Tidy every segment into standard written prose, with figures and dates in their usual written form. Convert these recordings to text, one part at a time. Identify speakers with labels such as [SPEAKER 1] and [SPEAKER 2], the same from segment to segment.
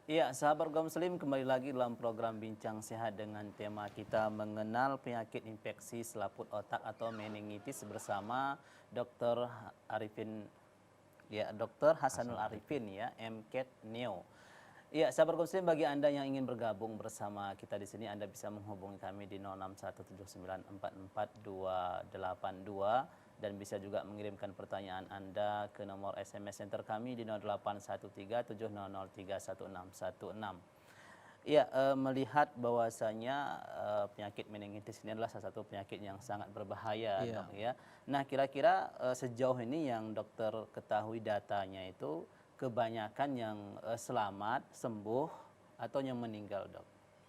[SPEAKER 1] Iya, sahabat kaum muslim, kembali lagi dalam program Bincang Sehat dengan tema kita mengenal penyakit infeksi selaput otak atau meningitis bersama Dr. Arifin, ya, Dr. Hasanul Arifin, ya, MCAT Neo. Iya, sahabat kaum muslim, bagi Anda yang ingin bergabung bersama kita di sini, Anda bisa menghubungi kami di 0617944282 dan bisa juga mengirimkan pertanyaan Anda ke nomor SMS center kami di 081370031616. Iya, melihat bahwasanya penyakit meningitis ini adalah salah satu penyakit yang sangat berbahaya,
[SPEAKER 2] Iya.
[SPEAKER 1] Dok, ya. Nah, kira-kira sejauh ini yang dokter ketahui datanya itu kebanyakan yang selamat, sembuh, atau yang meninggal, Dok?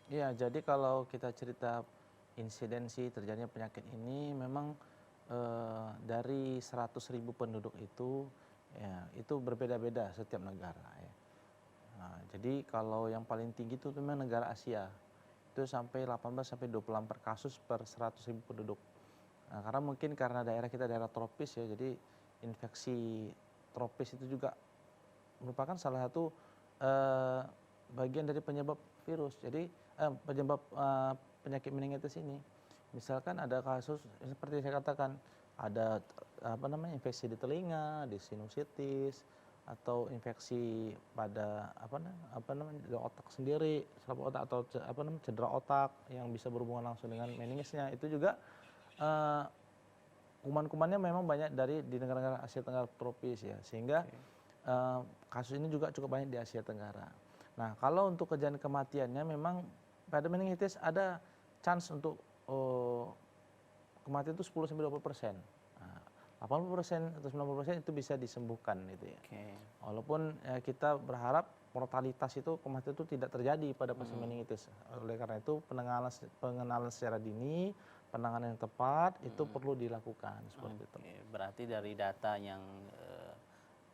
[SPEAKER 2] Iya, jadi kalau kita cerita insidensi terjadinya penyakit ini memang dari 100.000 penduduk itu ya itu berbeda-beda setiap negara ya. Nah, jadi kalau yang paling tinggi itu memang negara Asia. Itu sampai 18 sampai 24 kasus per 100.000 penduduk. Nah, karena mungkin karena daerah kita daerah tropis ya, jadi infeksi tropis itu juga merupakan salah satu eh, bagian dari penyebab virus. Jadi penyebab penyakit meningitis ini. Misalkan ada kasus seperti saya katakan ada infeksi di telinga, di sinusitis atau infeksi pada di otak sendiri, selaput otak atau cedera otak yang bisa berhubungan langsung dengan meningisnya. Itu juga eh, kuman-kumannya memang banyak dari di negara-negara Asia Tenggara tropis ya, sehingga kasus ini juga cukup banyak di Asia Tenggara. Nah, kalau untuk kejadian kematiannya memang pada meningitis ada chance untuk kematian itu 10-20%. Nah, 80% atau 90% itu bisa disembuhkan gitu ya.
[SPEAKER 1] Oke.
[SPEAKER 2] Walaupun kita berharap mortalitas itu kematian itu tidak terjadi pada pasien meningitis. Oleh karena itu pengenalan secara dini, penanganan yang tepat itu perlu dilakukan seperti itu.
[SPEAKER 1] Oke, berarti dari data yang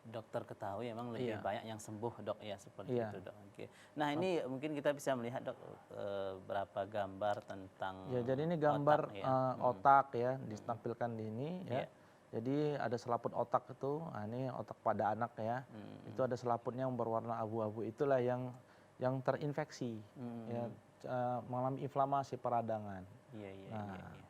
[SPEAKER 1] dokter ketahui memang lebih
[SPEAKER 2] Iya.
[SPEAKER 1] banyak yang sembuh, Dok, ya, seperti
[SPEAKER 2] Iya.
[SPEAKER 1] itu, Dok. Oke. Nah, ini mungkin kita bisa melihat, Dok, berapa gambar tentang
[SPEAKER 2] Ya, jadi ini
[SPEAKER 1] otak,
[SPEAKER 2] gambar
[SPEAKER 1] ya.
[SPEAKER 2] otak ya, ditampilkan di ini ya.
[SPEAKER 1] Iya.
[SPEAKER 2] Jadi ada selaput otak itu, nah ini otak pada anak ya. Itu ada selaputnya yang berwarna abu-abu, itulah yang terinfeksi, ya, mengalami inflamasi peradangan.
[SPEAKER 1] Iya, iya,
[SPEAKER 2] Nah,
[SPEAKER 1] iya, iya.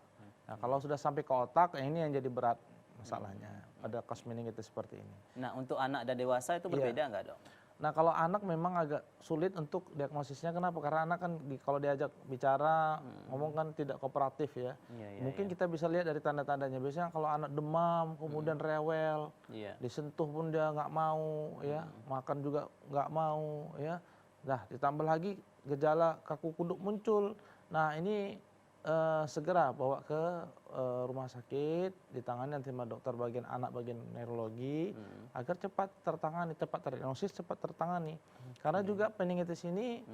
[SPEAKER 2] nah kalau sudah sampai ke otak, ini yang jadi berat masalahnya pada kasus meningitis seperti ini.
[SPEAKER 1] Nah, untuk anak dan dewasa itu
[SPEAKER 2] Iya.
[SPEAKER 1] berbeda nggak, Dok?
[SPEAKER 2] Nah, kalau anak memang agak sulit untuk diagnosisnya. Kenapa? Karena anak kan kalau diajak bicara, ngomong kan tidak kooperatif ya.
[SPEAKER 1] Iya, iya,
[SPEAKER 2] Mungkin
[SPEAKER 1] iya.
[SPEAKER 2] kita bisa lihat dari tanda-tandanya. Biasanya kalau anak demam, kemudian rewel,
[SPEAKER 1] Iya.
[SPEAKER 2] disentuh pun dia nggak mau, ya, makan juga nggak mau, ya. Nah, ditambah lagi gejala kaku kuduk muncul. Nah, ini segera bawa ke rumah sakit, ditangani nanti sama dokter bagian anak, bagian neurologi, agar cepat tertangani, cepat terdiagnosis, cepat tertangani. Karena juga meningitis ini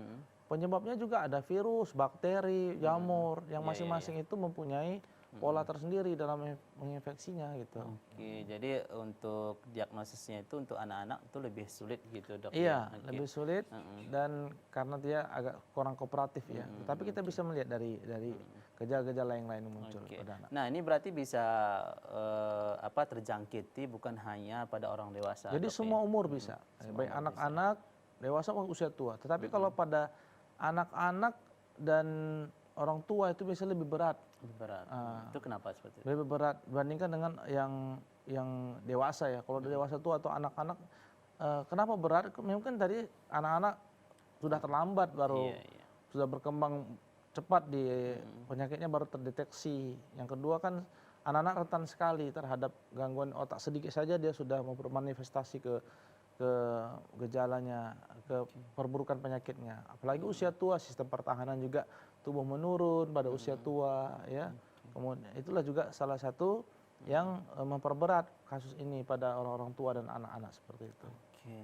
[SPEAKER 2] penyebabnya juga ada virus, bakteri, jamur, yang
[SPEAKER 1] Iya, iya,
[SPEAKER 2] masing-masing itu mempunyai pola tersendiri dalam menginfeksinya gitu.
[SPEAKER 1] Oke, jadi untuk diagnosisnya itu untuk anak-anak itu lebih sulit gitu, Dok,
[SPEAKER 2] Iya,
[SPEAKER 1] ya. Oke.
[SPEAKER 2] lebih sulit dan karena dia agak kurang kooperatif ya. Tapi kita bisa melihat dari gejala-gejala yang lain yang muncul
[SPEAKER 1] Oke.
[SPEAKER 2] pada anak.
[SPEAKER 1] Nah, ini berarti bisa terjangkiti bukan hanya pada orang dewasa,
[SPEAKER 2] Jadi
[SPEAKER 1] Dok, ya?
[SPEAKER 2] semua umur bisa, baik anak-anak, dewasa maupun usia tua. Tetapi kalau pada anak-anak dan orang tua itu biasanya lebih berat.
[SPEAKER 1] Lebih berat. Itu kenapa seperti itu?
[SPEAKER 2] Lebih berat dibandingkan dengan yang dewasa ya. Kalau dewasa tua atau anak-anak, kenapa berat? Mungkin tadi anak-anak sudah terlambat baru
[SPEAKER 1] Iya, iya.
[SPEAKER 2] sudah berkembang cepat di penyakitnya baru terdeteksi. Yang kedua kan anak-anak rentan sekali terhadap gangguan otak, sedikit saja dia sudah bermanifestasi ke gejalanya, ke perburukan penyakitnya. Apalagi usia tua, sistem pertahanan juga tubuh menurun pada usia tua ya. Kemudian itulah juga salah satu yang memperberat kasus ini pada orang-orang tua dan anak-anak seperti itu.
[SPEAKER 1] Oke.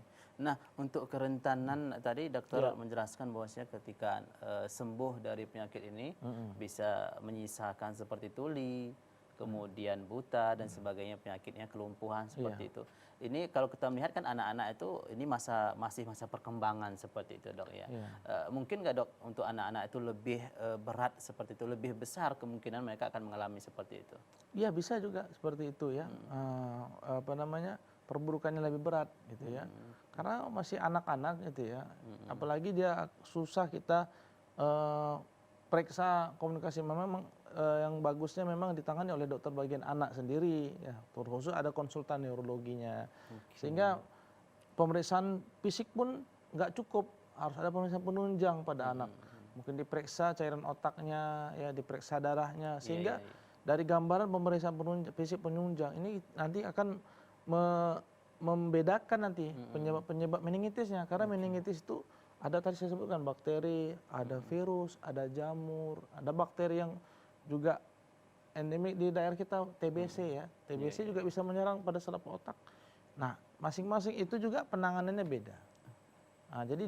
[SPEAKER 1] Nah, untuk kerentanan tadi dokter
[SPEAKER 2] Iya.
[SPEAKER 1] menjelaskan bahwasanya ketika sembuh dari penyakit ini bisa menyisakan seperti tuli, kemudian buta dan sebagainya, penyakitnya kelumpuhan seperti itu. Ini kalau kita melihat kan anak-anak itu ini masih masa perkembangan seperti itu, Dok, ya.
[SPEAKER 2] Iya.
[SPEAKER 1] Mungkin nggak, Dok, untuk anak-anak itu lebih berat seperti itu, lebih besar kemungkinan mereka akan mengalami seperti itu?
[SPEAKER 2] Iya, bisa juga seperti itu ya. Perburukannya lebih berat gitu ya. Karena masih anak-anak gitu ya. Apalagi dia susah kita periksa komunikasi. Memang yang bagusnya memang ditangani oleh dokter bagian anak sendiri ya. Terkhusus ada konsultan neurologinya. Sehingga pemeriksaan fisik pun nggak cukup, harus ada pemeriksaan penunjang pada anak. Mungkin diperiksa cairan otaknya, ya diperiksa darahnya, sehingga dari gambaran pemeriksaan fisik penunjang ini nanti akan membedakan nanti penyebab meningitisnya. Karena meningitis itu ada tadi saya sebutkan bakteri, ada virus, ada jamur, ada bakteri yang juga endemik di daerah kita, TBC ya. TBC juga bisa menyerang pada selaput otak. Nah, masing-masing itu juga penanganannya beda. Nah, jadi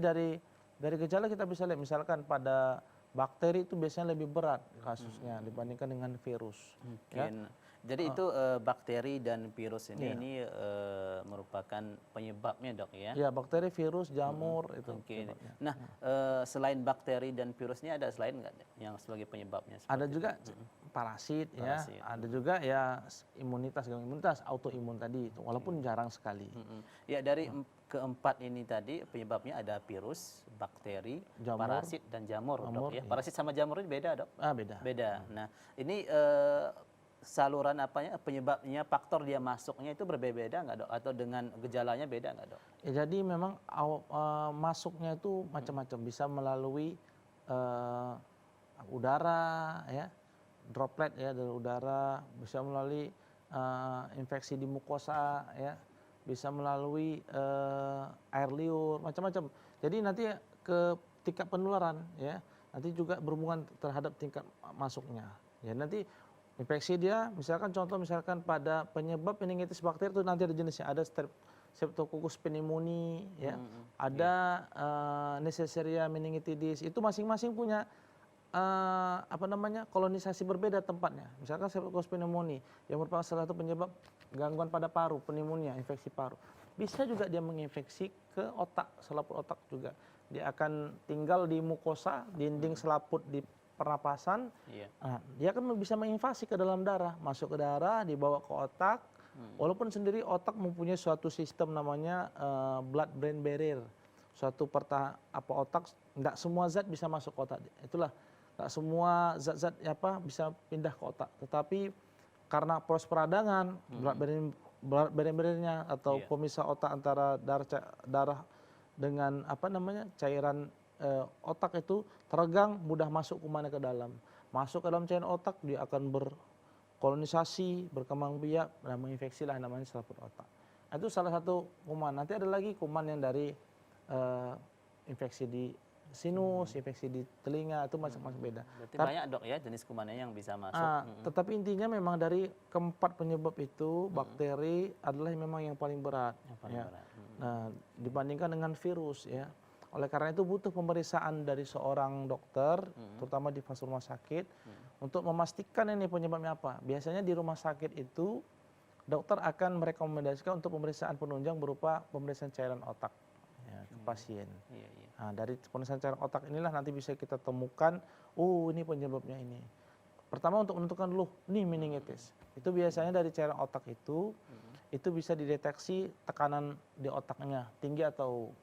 [SPEAKER 2] dari gejala kita bisa lihat, misalkan pada bakteri itu biasanya lebih berat kasusnya dibandingkan dengan virus. Ya.
[SPEAKER 1] Jadi itu bakteri dan virus ini merupakan penyebabnya dok ya?
[SPEAKER 2] Ya, bakteri, virus, jamur itu.
[SPEAKER 1] Penyebabnya. Nah, selain bakteri dan virus ini ada selain nggak yang sebagai penyebabnya?
[SPEAKER 2] Ada juga parasit ya, ada juga ya imunitas, autoimun tadi itu, walaupun jarang sekali.
[SPEAKER 1] Ya, dari keempat ini tadi penyebabnya ada virus, bakteri, jamur, parasit dan jamur dok ya. Parasit sama jamur ini beda dok?
[SPEAKER 2] Beda.
[SPEAKER 1] Beda. Nah, ini saluran penyebabnya, faktor dia masuknya itu berbeda nggak dok? Atau dengan gejalanya beda nggak dok?
[SPEAKER 2] Ya, jadi memang masuknya itu macam-macam, bisa melalui udara ya, droplet ya dari udara, bisa melalui infeksi di mukosa ya, bisa melalui air liur, macam-macam. Jadi nanti ke tingkat penularan ya, nanti juga berhubungan terhadap tingkat masuknya. Ya, nanti infeksi dia, misalkan contoh misalkan pada penyebab meningitis bakteri itu nanti ada jenisnya, ada Streptococcus pneumoniae ya, ada Neisseria meningitidis, itu masing-masing punya kolonisasi berbeda tempatnya. Misalkan Streptococcus pneumoniae yang merupakan salah satu penyebab gangguan pada paru, pneumonia, infeksi paru. Bisa juga dia menginfeksi ke otak, selaput otak juga. Dia akan tinggal di mukosa, dinding selaput di pernapasan, dia kan bisa menginvasi ke dalam darah, masuk ke darah, dibawa ke otak. Walaupun sendiri otak mempunyai suatu sistem namanya blood-brain barrier, suatu otak, tidak semua zat bisa masuk ke otak. Itulah, tidak semua zat-zat bisa pindah ke otak. Tetapi karena proses peradangan, blood-brain barrier-nya atau pemisah otak antara darah dengan cairan otak itu teregang, mudah masuk kumannya ke dalam. Masuk ke dalam cairan otak, dia akan berkolonisasi, berkembang biak, dan menginfeksi lah namanya selaput otak. Itu salah satu kuman. Nanti ada lagi kuman yang dari infeksi di sinus, infeksi di telinga, itu macam-macam beda.
[SPEAKER 1] Berarti banyak dok ya jenis kumannya yang bisa masuk.
[SPEAKER 2] Tetapi intinya memang dari keempat penyebab itu, bakteri adalah memang yang paling berat. Nah, dibandingkan dengan virus ya. Oleh karena itu butuh pemeriksaan dari seorang dokter, terutama di fase rumah sakit, untuk memastikan ini penyebabnya apa. Biasanya di rumah sakit itu dokter akan merekomendasikan untuk pemeriksaan penunjang berupa pemeriksaan cairan otak ya, ke pasien. Nah, dari pemeriksaan cairan otak inilah nanti bisa kita temukan, ini penyebabnya ini. Pertama untuk menentukan dulu, ini meningitis. Itu biasanya dari cairan otak itu bisa dideteksi tekanan di otaknya tinggi atau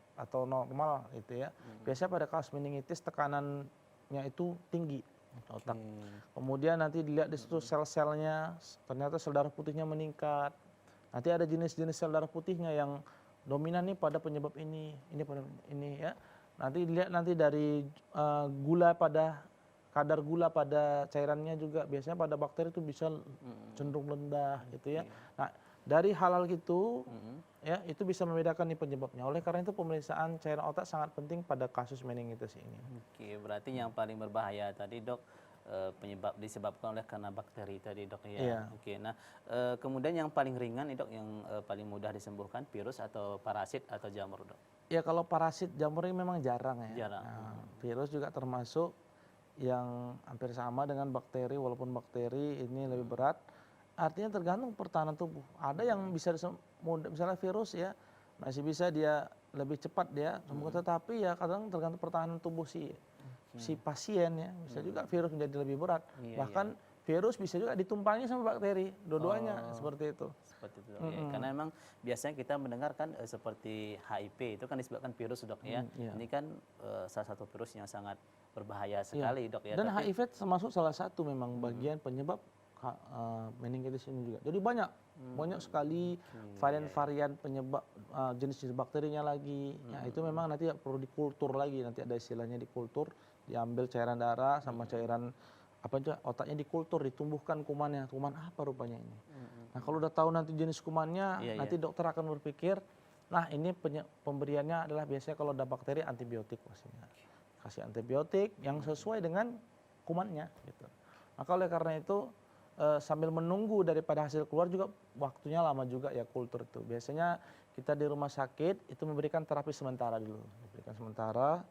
[SPEAKER 2] normal gitu ya. Biasanya pada kasus meningitis tekanannya itu tinggi otak. Kemudian nanti dilihat di situ sel-selnya, ternyata sel darah putihnya meningkat. Nanti ada jenis-jenis sel darah putihnya yang dominan nih pada penyebab ini pada ini ya. Nanti dilihat dari kadar gula pada cairannya juga, biasanya pada bakteri itu bisa cenderung rendah gitu ya. Nah, dari hal-hal gitu ya, itu bisa membedakan nih penyebabnya. Oleh karena itu pemeriksaan cairan otak sangat penting pada kasus meningitis ini.
[SPEAKER 1] Oke, berarti yang paling berbahaya tadi dok disebabkan oleh karena bakteri tadi dok ya.
[SPEAKER 2] Iya.
[SPEAKER 1] Oke, nah kemudian yang paling ringan nih dok, yang paling mudah disembuhkan virus atau parasit atau jamur dok?
[SPEAKER 2] Ya, kalau parasit jamur ini memang jarang ya.
[SPEAKER 1] Jarang.
[SPEAKER 2] Nah, virus juga termasuk yang hampir sama dengan bakteri, walaupun bakteri ini lebih berat. Artinya tergantung pertahanan tubuh. Ada yang bisa misalnya virus ya, masih bisa dia lebih cepat dia sembuh, tetapi ya kadang tergantung pertahanan tubuh si pasien ya. Bisa juga virus menjadi lebih berat. Bahkan virus, bisa juga ditumpangi sama bakteri, dua-duanya seperti itu.
[SPEAKER 1] Seperti itu, Dok. Ya, karena memang biasanya kita mendengarkan seperti HIV itu kan disebabkan virus, Dok, ya.
[SPEAKER 2] Iya.
[SPEAKER 1] Ini kan salah satu virus yang sangat berbahaya
[SPEAKER 2] Iya.
[SPEAKER 1] sekali, Dok, ya.
[SPEAKER 2] Dan
[SPEAKER 1] Tapi
[SPEAKER 2] HIV termasuk salah satu memang bagian penyebab meningitis ini juga. Jadi banyak sekali varian-varian penyebab jenis-jenis bakterinya lagi. Ya, itu memang nanti perlu dikultur lagi, nanti ada istilahnya dikultur, diambil cairan darah sama cairan apa itu otaknya dikultur, ditumbuhkan kumannya. Kuman apa rupanya ini? Nah, kalau udah tahu nanti jenis kumannya, nanti dokter akan berpikir, nah ini pemberiannya adalah biasanya kalau ada bakteri antibiotik pastinya. Kasih antibiotik yang sesuai dengan kumannya gitu. Maka oleh karena itu sambil menunggu daripada hasil keluar juga waktunya lama juga ya kultur itu. Biasanya kita di rumah sakit itu memberikan terapi sementara dulu, diberikan sementara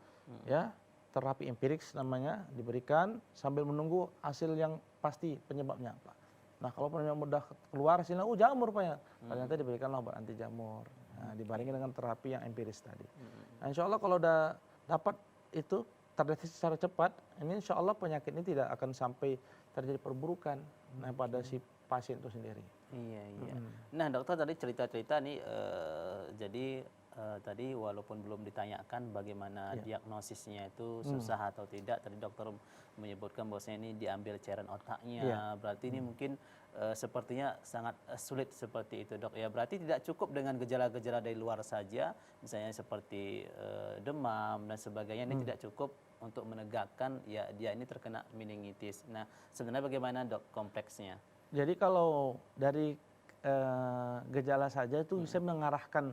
[SPEAKER 2] ya, terapi empirik namanya diberikan sambil menunggu hasil yang pasti penyebabnya apa. Nah, kalau penyebab mudah keluar hasilnya jamur rupanya, ternyata diberikan obat anti jamur. Nah, dibarengi dengan terapi yang empiris tadi. Nah, insya Allah kalau udah dapat itu terdeteksi secara cepat, ini insya Allah penyakit ini tidak akan sampai terjadi perburukan pada si pasien itu sendiri.
[SPEAKER 1] Iya. Nah, dokter tadi cerita-cerita nih, jadi tadi walaupun belum ditanyakan bagaimana diagnosisnya itu susah atau tidak, tadi dokter menyebutkan bahwasanya ini diambil cairan otaknya, berarti ini mungkin sepertinya sangat sulit seperti itu, Dok. Ya, berarti tidak cukup dengan gejala-gejala dari luar saja, misalnya seperti demam dan sebagainya, ini tidak cukup untuk menegakkan ya dia ini terkena meningitis. Nah, sebenarnya bagaimana, Dok, kompleksnya?
[SPEAKER 2] Jadi kalau dari gejala saja itu bisa mengarahkan.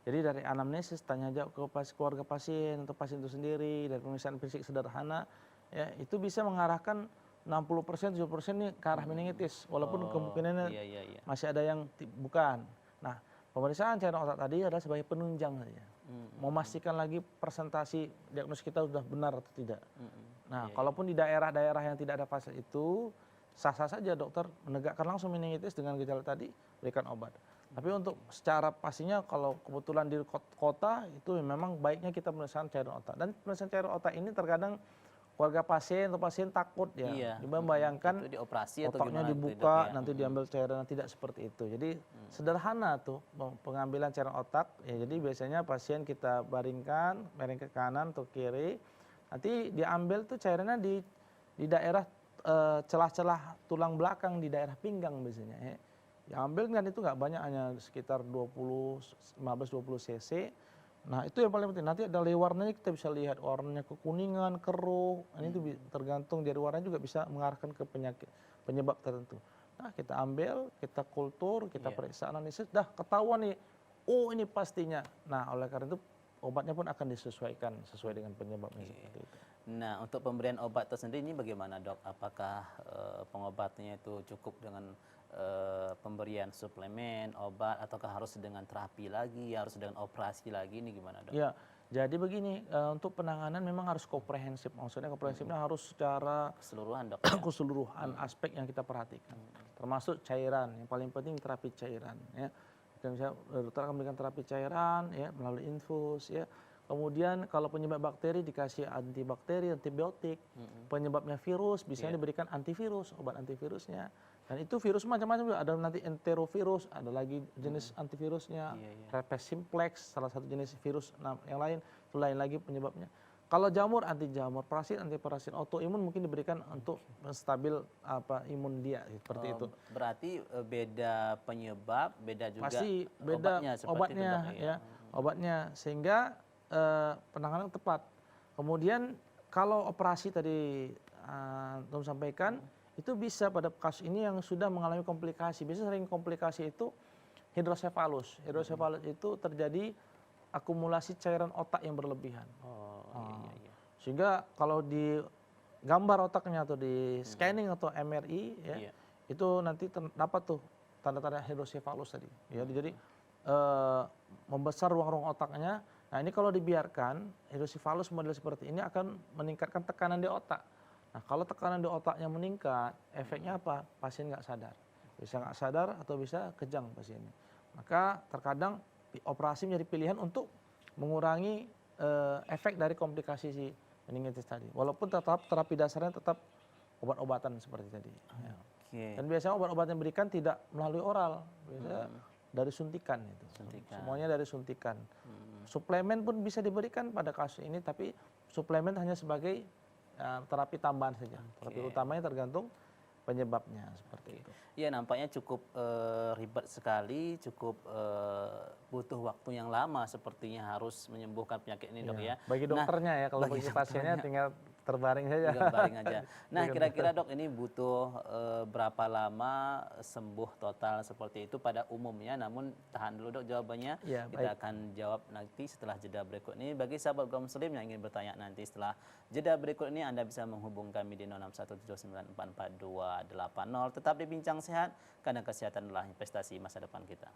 [SPEAKER 2] Jadi dari anamnesis tanya aja ke keluarga pasien atau pasien itu sendiri, dari pemeriksaan fisik sederhana, ya itu bisa mengarahkan 60%, 70% ini ke arah meningitis, walaupun kemungkinannya masih ada yang bukan. Nah, pemeriksaan cairan otak tadi adalah sebagai penunjang saja, memastikan lagi presentasi diagnosis kita sudah benar atau tidak. Nah, kalaupun di daerah-daerah yang tidak ada fase itu, sah-sah saja dokter menegakkan langsung meningitis dengan gejala tadi, berikan obat. Tapi untuk secara pastinya kalau kebetulan di kota itu memang baiknya kita pemeriksaan cairan otak. Dan pemeriksaan cairan otak ini terkadang keluarga pasien atau pasien takut ya. Membayangkan otaknya dibuka, nanti diambil cairan, tidak seperti itu. Jadi sederhana tuh pengambilan cairan otak. Ya, jadi biasanya pasien kita baringkan, miring ke kanan atau kiri. Nanti diambil tuh cairannya di daerah celah-celah tulang belakang, di daerah pinggang biasanya. Ya. Diambil kan itu nggak banyak, hanya sekitar 15-20 cc. Nah, itu yang paling penting. Nanti dari warnanya kita bisa lihat warnanya kekuningan, keruh. Ini itu tergantung dari warnanya juga bisa mengarahkan ke penyebab tertentu. Nah, kita ambil, kita kultur, kita periksa analisis, dah ketahuan nih. Oh, ini pastinya. Nah, oleh karena itu obatnya pun akan disesuaikan sesuai dengan penyebabnya seperti itu.
[SPEAKER 1] Nah, untuk pemberian obat itu sendiri ini bagaimana, Dok? Apakah pengobatannya itu cukup dengan pemberian suplemen, obat, ataukah harus dengan terapi lagi, harus dengan operasi lagi, ini gimana, Dok?
[SPEAKER 2] Ya, jadi begini, untuk penanganan memang harus komprehensif. Maksudnya komprehensifnya harus secara
[SPEAKER 1] keseluruhan, Dok.
[SPEAKER 2] Keseluruhan aspek yang kita perhatikan. Termasuk cairan, yang paling penting terapi cairan. Ya. Misalnya dokter akan memberikan terapi cairan ya, melalui infus. Ya. Kemudian kalau penyebab bakteri dikasih antibakteri, antibiotik. Penyebabnya virus, biasanya diberikan antivirus, obat antivirusnya. Dan itu virus macam-macam juga, ada nanti enterovirus, ada lagi jenis antivirusnya, herpes simplex, salah satu jenis virus yang lain, itu lain lagi penyebabnya. Kalau jamur, anti jamur, parasit, anti parasit, autoimun mungkin diberikan untuk menstabil imun dia, seperti itu.
[SPEAKER 1] Berarti beda penyebab, beda juga
[SPEAKER 2] pasti beda obatnya, ya, obatnya, sehingga penanganan tepat. Kemudian kalau operasi tadi Tom sampaikan, itu bisa pada kasus ini yang sudah mengalami komplikasi. Biasanya sering komplikasi itu hidrosefalus. Hidrosefalus itu terjadi akumulasi cairan otak yang berlebihan. Sehingga kalau di gambar otaknya atau di scanning atau MRI, ya, itu nanti dapat tuh tanda-tanda hidrosefalus tadi. Ya, jadi membesar ruang-ruang otaknya. Nah, ini kalau dibiarkan, hidrosefalus model seperti ini akan meningkatkan tekanan di otak. Nah, kalau tekanan di otaknya meningkat, efeknya apa? Pasien nggak sadar. Bisa nggak sadar atau bisa kejang pasiennya. Maka terkadang operasi menjadi pilihan untuk mengurangi efek dari komplikasi si meningitis tadi. Walaupun tetap terapi dasarnya tetap obat-obatan seperti tadi. Ya.
[SPEAKER 1] Oke.
[SPEAKER 2] Dan biasanya obat-obat yang diberikan tidak melalui oral, biasanya dari suntikan itu.
[SPEAKER 1] Suntikan.
[SPEAKER 2] Semuanya dari suntikan. Suplemen pun bisa diberikan pada kasus ini, tapi suplemen hanya sebagai terapi tambahan saja. Terapi utamanya tergantung penyebabnya seperti itu.
[SPEAKER 1] Ya, nampaknya cukup ribet sekali, cukup butuh waktu yang lama sepertinya harus menyembuhkan penyakit ini, Dok, ya.
[SPEAKER 2] Bagi dokternya ya, kalau bagi pasiennya tinggal terbaring saja.
[SPEAKER 1] Tinggal baring aja. Nah, kira-kira Dok, ini butuh berapa lama sembuh total seperti itu pada umumnya? Namun tahan dulu, Dok, jawabannya.
[SPEAKER 2] Ya,
[SPEAKER 1] Kita akan jawab nanti setelah jeda berikut ini. Bagi sahabat kaum muslim yang ingin bertanya nanti setelah jeda berikut ini, Anda bisa menghubung kami di 0617944280. Tetap di Bincang Sehat, karena kesehatan adalah investasi masa depan kita.